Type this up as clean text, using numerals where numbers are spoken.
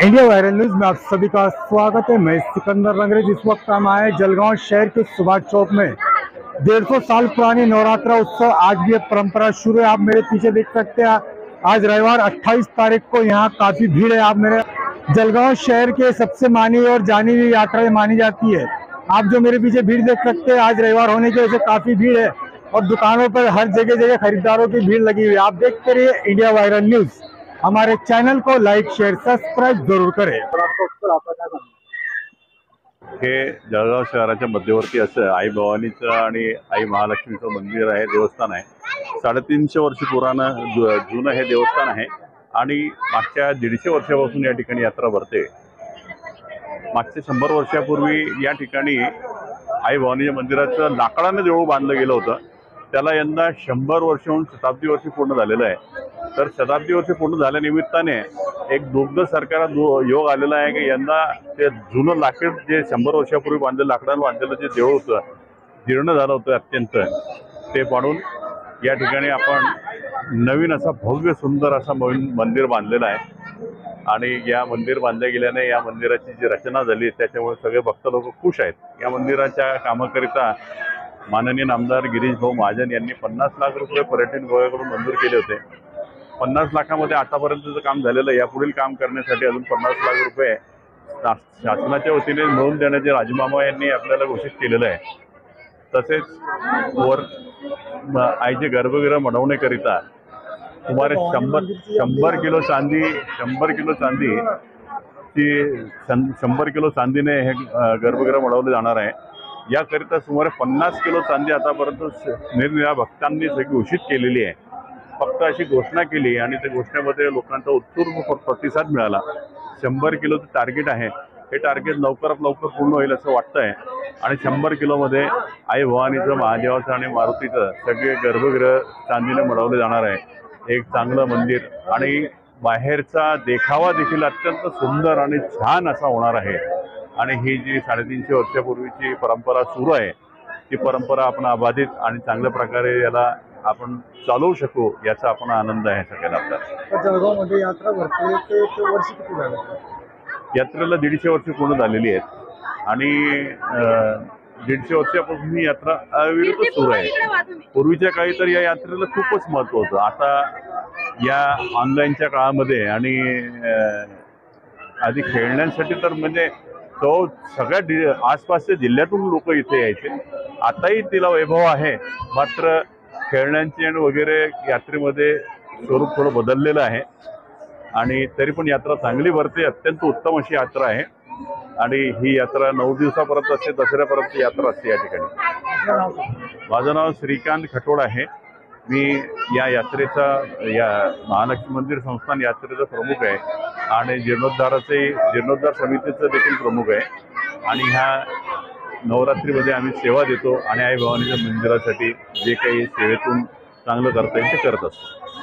India viral news में आप सभी का स्वागत है। मैं सिकंदर रंगरेज। इस वक्त हम आए जलगांव शहर के सुभाष चौक में 150 साल पुरानी नवरात्रा उत्सव आज भी परंपरा शुरू है। आप मेरे पीछे देख सकते हैं, आज रविवार 28 तारीख को यहाँ काफी भीड़ है। आप मेरे जलगांव शहर के सबसे मानी और जानी हुई यात्रा मानी जाती है। आप जो मेरे पीछे भीड़ देख सकते हैं, आज रविवार होने की वजह से काफी भीड़ है और दुकानों पर हर जगह जगह खरीदारों की भीड़ लगी हुई है। आप देखते रहिए इंडिया वायरल न्यूज। हमारे चॅनल को लाईक शेअर सबस्क्राईब जरूर करें। हे जळगाव शहराच्या मध्यवर्ती असं आई भवानीचं आणि आई महालक्ष्मीचं मंदिर आहे, देवस्थान आहे। 350 वर्ष जुनं हे देवस्थान आहे आणि मागच्या 150 वर्षापासून या ठिकाणी यात्रा भरते। मागच्या 100 वर्षापूर्वी या ठिकाणी आई भवानीच्या मंदिराचं लाकडाने देऊळ बांधलं गेलं होतं। त्याला यंदा 100 वर्ष होऊन शताब्दी वर्ष पूर्ण झालेलं आहे। तर शताब्दी वर्ष पूर्ण झाल्या निमित्ताने एक दुग्ध सरकारात योग आलेला आहे की यंदा ते जुनं लाकड जे 100 वर्षापूर्वी बांधलेलं लाकडाने बांधलेलं जे देऊळ होतं, जीर्ण झालं होतं अत्यंत, ते पाडून या ठिकाणी आपण नवीन असा भव्य सुंदर असा मंदिर बांधलेला आहे। आणि या मंदिर बांधल्या गेल्याने या मंदिराची जी रचना झाली त्याच्यामुळे सगळे भक्त लोक खुश आहेत। या मंदिराच्या कामाकरिता माननीय आमदार गिरीश भाऊ महाजन यांनी 50 लाख रुपये पर्यटन विभागाकडून मंजूर केले होते। 50 लाखामध्ये आतापर्यंतचं काम झालेलं आहे। यापुढील काम करण्यासाठी अजून 50 लाख रुपये शासनाच्या वतीने मिळवून देण्याचे राजमामा यांनी आपल्याला घोषित केलेलं आहे। तसेच वर आईचे गर्भगृह बनवण्याकरिता सुमारे 100 किलो चांदी 100 किलो चांदीने हे गर्भगृह बनवले जाणार आहे। याकरिता सुमारे 50 किलो चांदी आतापर्यंत निरनिराळ्या भक्तांनी सगळी घोषित केलेली आहे। फक्त अशी घोषणा केली आणि त्या घोषणेमध्ये लोकांचा उत्स्फूर्त प्रतिसाद मिळाला। 100 किलोचं टार्गेट आहे, हे टार्गेट लवकरात लवकर पूर्ण होईल असं वाटतंय। आणि 100 किलोमध्ये आई भवानीचं, महादेवाचं आणि मारुतीचं सगळे गर्भगृह चांदीने बनवले जाणार आहे। एक चांगलं मंदिर आणि बाहेरचा देखावा देखील अत्यंत सुंदर आणि छान असा होणार आहे। आणि ही जी 350 वर्षापूर्वीची परंपरा सुरू आहे, ती परंपरा आपण अबाधित आणि चांगल्या प्रकारे याला आपण चालवू शकू याचा आपण आनंद आहे सगळ्यांना। आपल्याला जळगावमध्ये यात्रा भरते ते वर्ष किती झालं? यात्रेला 150 वर्ष पूर्ण झालेली आहेत आणि 150 वर्षापासून ही यात्रा अविरत सुरू आहे। पूर्वीच्या काळी तर या यात्रेला खूपच महत्त्व होतं। आता या ऑनलाईनच्या काळामध्ये आणि आधी खेळण्यासाठी तर म्हणजे तो सगळ्या आसपासच्या जिल्ह्यातून लोक इथे यायचे। आताही तिला वैभव आहे, मात्र खेळण्यांची आणि वगैरे यात्रेमध्ये स्वरूप थोडं बदललेलं आहे। आणि तरी पण यात्रा चांगली भरते, अत्यंत उत्तम अशी यात्रा आहे। आणि ही यात्रा 9 दिवसापर्यंत असते, दसऱ्यापर्यंत यात्रा असते या ठिकाणी। माझं नाव श्रीकांत खटोड आहे। मी या यात्रेचा, या महालक्ष्मी मंदिर संस्थान यात्रेचा प्रमुख आहे आणि जीर्णोद्धार समितीचं देखील प्रमुख आहे। आणि ह्या नवरात्रीमध्ये आम्ही सेवा देतो आणि आई भवानीच्या मंदिरासाठी जे काही सेवेतून चांगलं करता येईल ते करत असतो।